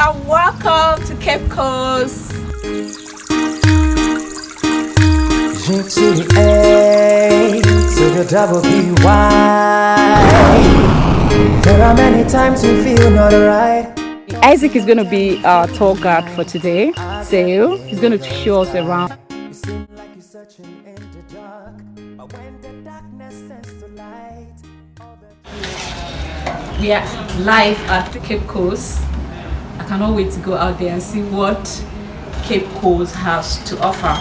and welcome to Cape Coast. G to the A to the double B-Y. There are many times you feel not right. Isaac is going to be our tour guide for today, so he's going to show us around. You seem like you're searching in the dark, but when the darkness turns to light, We are live at Cape Coast. I cannot wait to go out there and see what Cape Coast has to offer.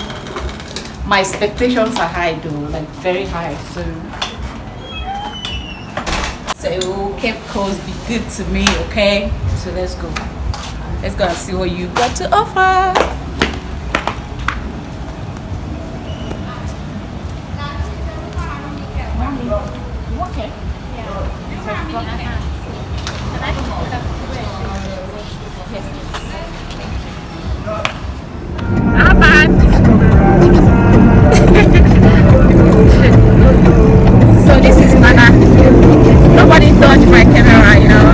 My expectations are high though, like very high. So Cape Coast, be good to me, okay? So let's go. Let's go and see what you got to offer. Okay. So this is Mana. Nobody touched my camera, you know.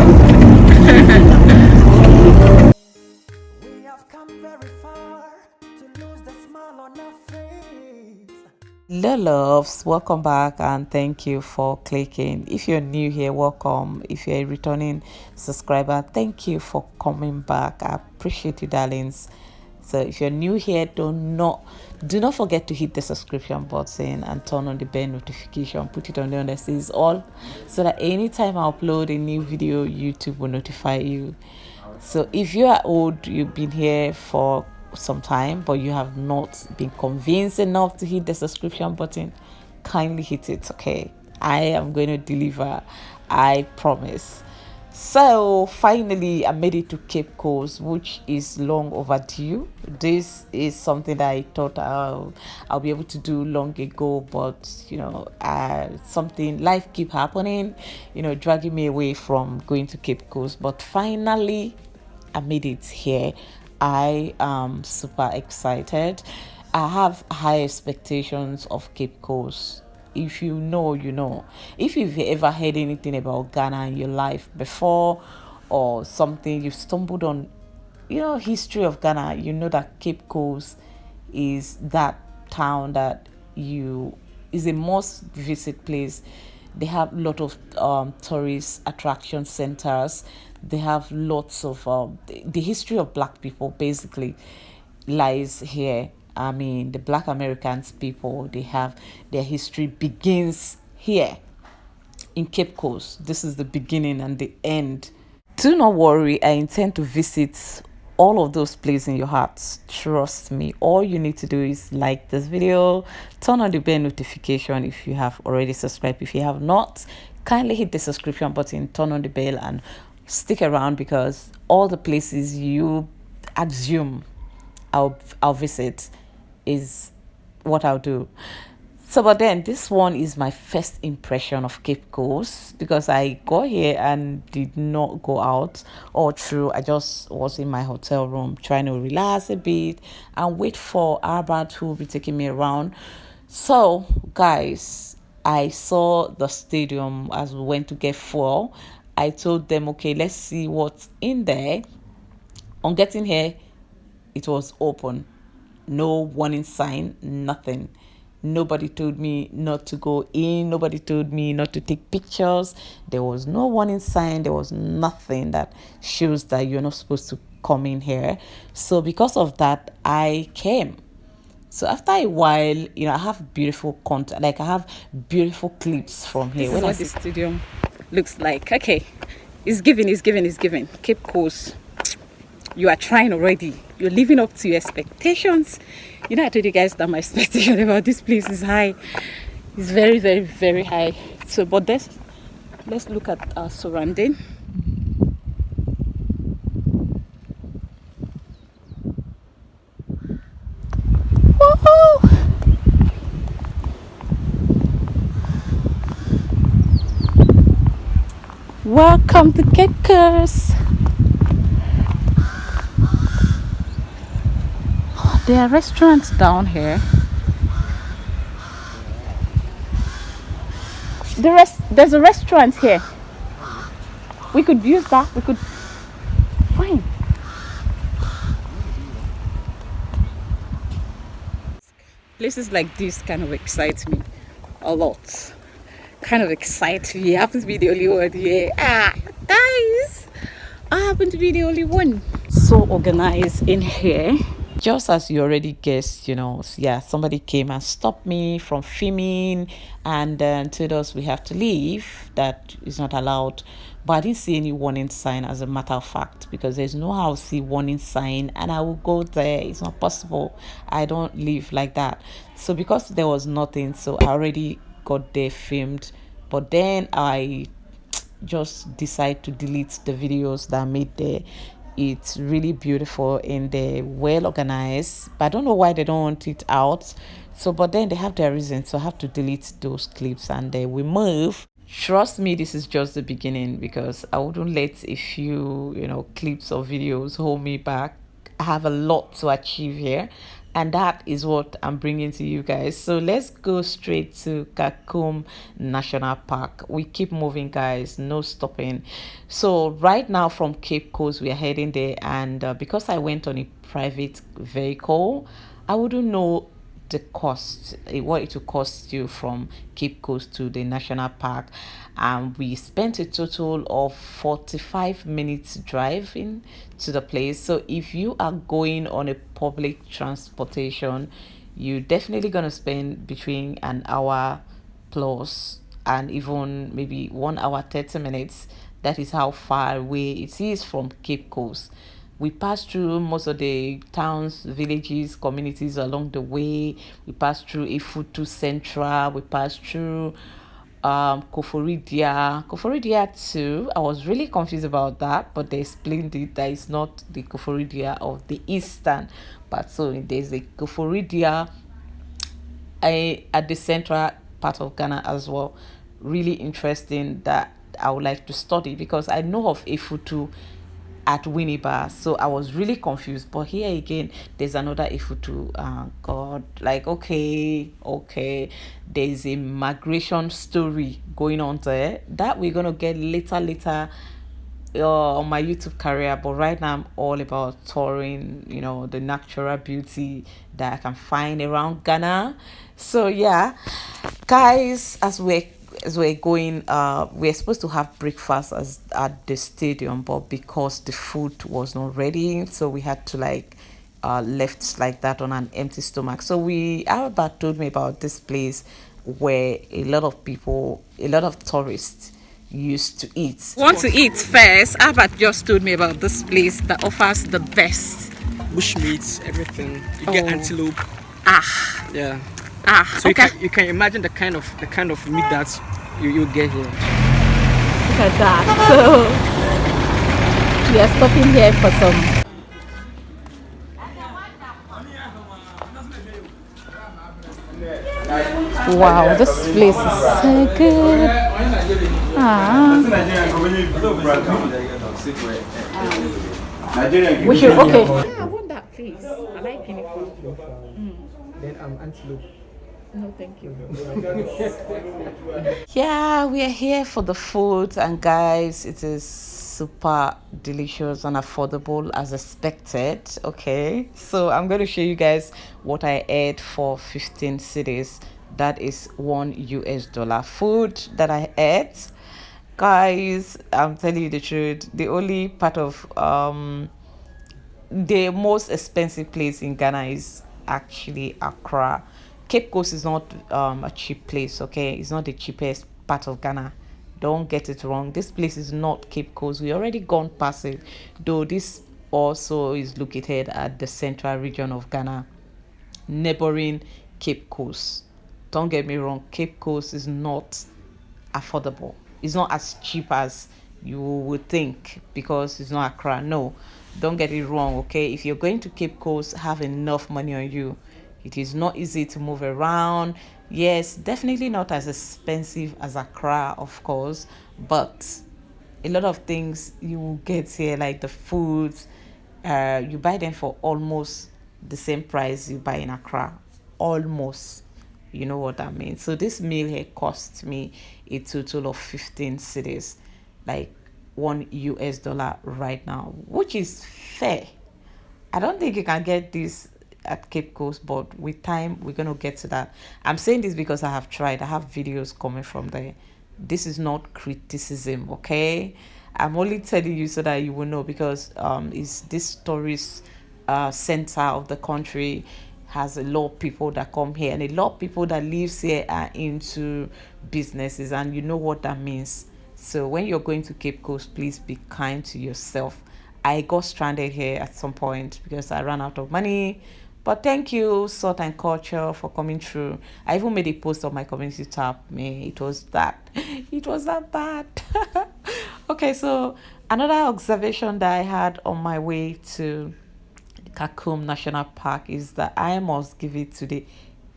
we have come very far to lose the smile on our face. Hello loves, welcome back and thank you for clicking. If you're new here, welcome. If you're a returning subscriber, thank you for coming back. I appreciate you, darlings. So if you're new here, do not forget to hit the subscription button and turn on the bell notification. Put it on there that says all, so that anytime I upload a new video, YouTube will notify you. So if you are old, you've been here for some time but you have not been convinced enough to hit the subscription button, kindly hit it, okay? I am going to deliver, I promise. So finally I made it to Cape Coast, which is long overdue. This is something that I thought I'll be able to do long ago, but you know, something, life keep happening, you know, dragging me away from going to Cape Coast. But finally I made it here. I am super excited. I have high expectations of Cape Coast. If you know, you know. If you've ever heard anything about Ghana in your life before, or something you've stumbled on, you know, history of Ghana, you know that Cape Coast is that town that is a must visit place. They have a lot of tourist attraction centers. They have lots of the history of black people basically lies here. I mean, the black Americans people, they have their history begins here in Cape Coast. This is the beginning and the end. Do not worry, I intend to visit all of those places in your hearts. Trust me. All you need to do is like this video, turn on the bell notification if you have already subscribed. If you have not, kindly hit the subscription button, turn on the bell, and stick around, because all the places you assume I'll visit is what I'll do. So, but then this one is my first impression of Cape Coast, because I got here and did not go out all through. I just was in my hotel room trying to relax a bit and wait for Albert, who will be taking me around. So, guys, I saw the stadium as we went to get fuel. I told them, okay, let's see what's in there. On getting here, it was open. No warning sign, nothing. Nobody told me not to go in. Nobody told me not to take pictures. There was no warning sign. There was nothing that shows that you're not supposed to come in here. So because of that, I came. So after a while, you know, I have beautiful content. Like, I have beautiful clips from here. This is what the stadium looks like. Okay, it's giving. Cape Coast, you are trying already. You're living up to your expectations. You know, I told you guys that my expectation about this place is high. It's very, very, very high. So, but let's look at our surrounding. Woohoo! Welcome to Cape Coast. There are restaurants down here. There's a restaurant here. We could use that. We could. Fine. Places like this kind of excite me a lot. Kind of excite me. I happen to be the only one here. Guys, I happen to be the only one. So organized in here. Just as you already guessed, you know, yeah, somebody came and stopped me from filming and told us we have to leave. That is not allowed. But I didn't see any warning sign, as a matter of fact, because there's no how to see warning sign and I will go there. It's not possible. I don't live like that. So because there was nothing, so I already got there, filmed. But then I just decide to delete the videos that I made there. It's really beautiful and they're well organized, but I don't know why they don't want it out. So but then they have their reasons, so I have to delete those clips and then we move. Trust me, this is just the beginning, because I wouldn't let a few, you know, clips or videos hold me back. I have a lot to achieve here, and that is what I'm bringing to you guys. So let's go straight to Kakum National Park. We keep moving, guys, no stopping. So right now from Cape Coast we are heading there, and because I went on a private vehicle, I wouldn't know the cost, what it will cost you from Cape Coast to the national park. And we spent a total of 45 minutes driving to the place. So if you are going on a public transportation, you're definitely gonna spend between an hour plus and even maybe 1 hour 30 minutes. That is how far away it is from Cape Coast. We passed through most of the towns, villages, communities along the way. We passed through Ifutu Central. We passed through Koforidia too. I was really confused about that, but they explained it that it's not the Koforidia of the eastern part. So there's a Koforidia at the central part of Ghana as well. Really interesting, that I would like to study, because I know of Ifutu at Winneba, so I was really confused. But here again, there's another Ifutu. God, like, okay, there's a migration story going on there that we're gonna get later on my YouTube career. But right now I'm all about touring, you know, the natural beauty that I can find around Ghana. So yeah, guys, as we're going, we're supposed to have breakfast at the stadium, but because the food was not ready, so we had to like left like that on an empty stomach. So Albert told me about this place where a lot of tourists used to eat. Want to eat first? Albert just told me about this place that offers the best bush meats, everything. You get antelope. Yeah. So okay. you can imagine the kind of meat that you get here. Look at that. So we are stopping here for some. Wow, this place is so good. We should, okay. Yeah, I want that, please. I like guinea fowl. Then antelope. No, thank you. Yeah, we are here for the food, and guys, it is super delicious and affordable as expected. Okay, so I'm going to show you guys what I ate for 15 cities. That is $1 food that I ate. Guys, I'm telling you the truth, the only part of the most expensive place in Ghana is actually Accra. Cape Coast is not a cheap place, okay? It's not the cheapest part of Ghana. Don't get it wrong. This place is not Cape Coast. We already gone past it, though this also is located at the central region of Ghana, neighboring Cape Coast. Don't get me wrong, Cape Coast is not affordable. It's not as cheap as you would think because it's not Accra. No, don't get it wrong, okay? If you're going to Cape Coast, have enough money on you. It is not easy to move around. Yes, definitely not as expensive as Accra, of course, but a lot of things you will get here, like the foods, you buy them for almost the same price you buy in Accra. Almost. You know what that means. So this meal here cost me a total of 15 cedis, like $1 right now, which is fair. I don't think you can get this at Cape Coast, but with time we're going to get to that. I'm saying this because I have tried. I have videos coming from there. This is not criticism, okay? I'm only telling you so that you will know, because is this tourist center of the country, has a lot of people that come here, and a lot of people that lives here are into businesses, and you know what that means. So when you're going to Cape Coast, please be kind to yourself. I got stranded here at some point because I ran out of money, but thank you Salt and Culture for coming through. I even made a post on my community tab. Man, it was that bad. Okay, so another observation that I had on my way to Kakum National Park is that I must give it to the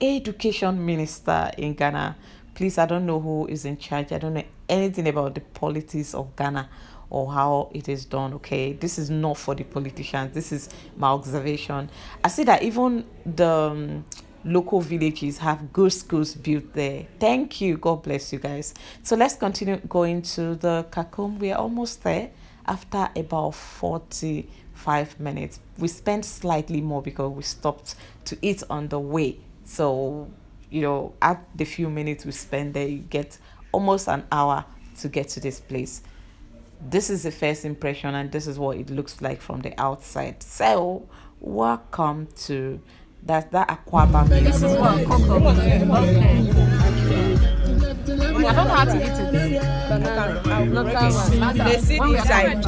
education minister in Ghana. Please, I don't know who is in charge. I don't know anything about the politics of Ghana or how it is done. Okay, this is not for the politicians. This is my observation. I see that even the local villages have good schools built there. Thank you. God bless you guys. So let's continue going to the Kakum. We are almost there after about 45 minutes. We spent slightly more because we stopped to eat on the way. So, you know, at the few minutes we spend there, you get almost an hour to get to this place. This is the first impression, and this is what it looks like from the outside. So welcome to that Aquaba. This is what Kakum. I don't know how to eat it. Local one. They sit inside.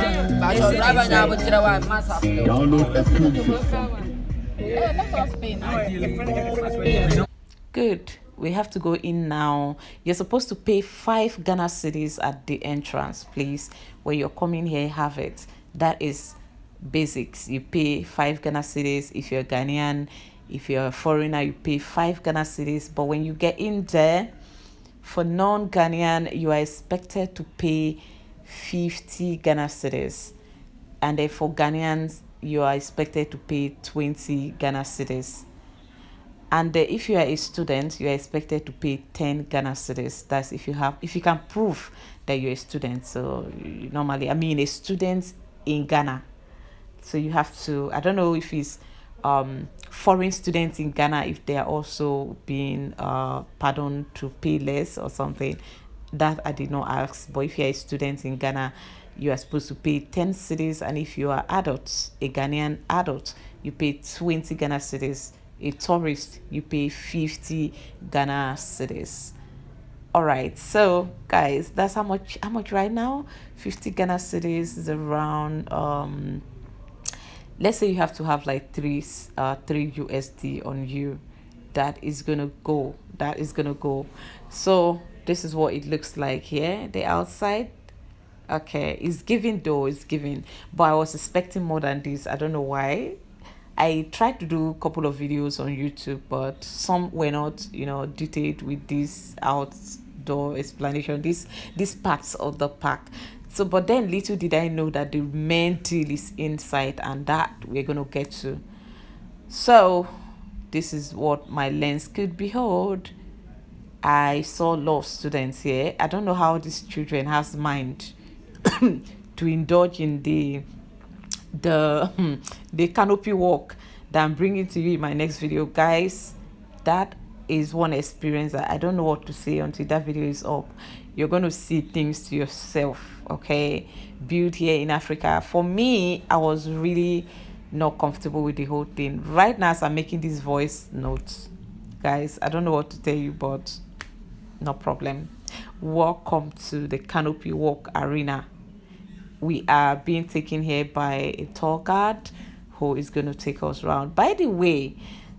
Good. We have to go in now. You're supposed to pay 5 Ghana cedis at the entrance, please. When you're coming here, have it. That is basics. You pay 5 Ghana cedis. If you're Ghanaian, if you're a foreigner, you pay 5 Ghana cedis. But when you get in there, for non-Ghanaian, you are expected to pay 50 Ghana cedis. And then for Ghanaians, you are expected to pay 20 Ghana cedis. And if you are a student, you are expected to pay 10 Ghana cedis. That's if you can prove that you're a student. So normally, I mean, a student in Ghana. So you have to, I don't know if it's foreign students in Ghana, if they are also being pardoned to pay less or something. That I did not ask. But if you're a student in Ghana, you are supposed to pay 10 cedis. And if you are adults, a Ghanaian adult, you pay 20 Ghana cedis. A tourist, you pay 50 Ghana cedis. All right, so guys, that's how much right now. 50 Ghana cedis is around let's say you have to have like 3 USD on you. That is gonna go. So this is what it looks like here, the outside. Okay, it's giving though, it's giving, but I was expecting more than this. I don't know why. I tried to do a couple of videos on YouTube, but some were not, detailed with this outdoor explanation, these parts of the park. So, but then little did I know that the main deal is inside, and that we're going to get to. So, this is what my lens could behold. I saw a lot of students here. I don't know how these children has mind to indulge in the canopy walk that I'm bringing to you in my next video, guys. That is one experience that I don't know what to say until that video is up. You're going to see things to yourself, okay? Built here in Africa. For me, I was really not comfortable with the whole thing. Right now, as I'm making these voice notes, guys, I don't know what to tell you, but no problem. Welcome to the canopy walk arena. We are being taken here by a tour guide who is going to take us around. By the way,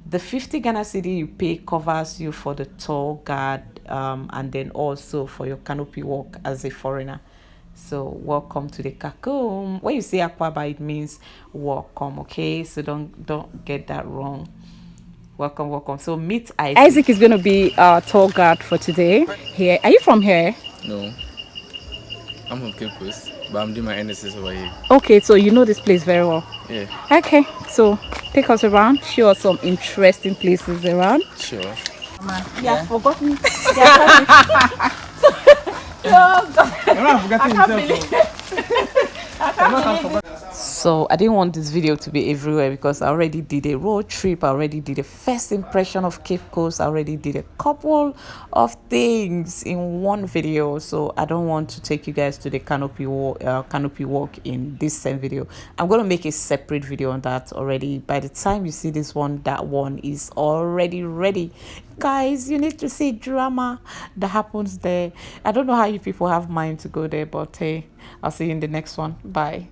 the 50 Ghana cedi you pay covers you for the tour guide and then also for your canopy walk as a foreigner. So welcome to the Kakum. When you say Akwaba, it means welcome, okay? So don't get that wrong. Welcome. So meet Isaac. Isaac is going to be our tour guide for today. Here, are you from here? No, I'm from Cape Coast, but I'm doing my NSS over here. Okay, so you know this place very well. Yeah. Okay, so take us around, show us some interesting places around. Sure. Yeah, forgotten. So I didn't want this video to be everywhere because I already did a road trip. I already did a first impression of Cape Coast. I already did a couple of things in one video. So I don't want to take you guys to the canopy walk in this same video. I'm going to make a separate video on that already. By the time you see this one, that one is already ready. Guys, you need to see drama that happens there. I don't know how you people have mind to go there, but hey, I'll see you in the next one. Bye.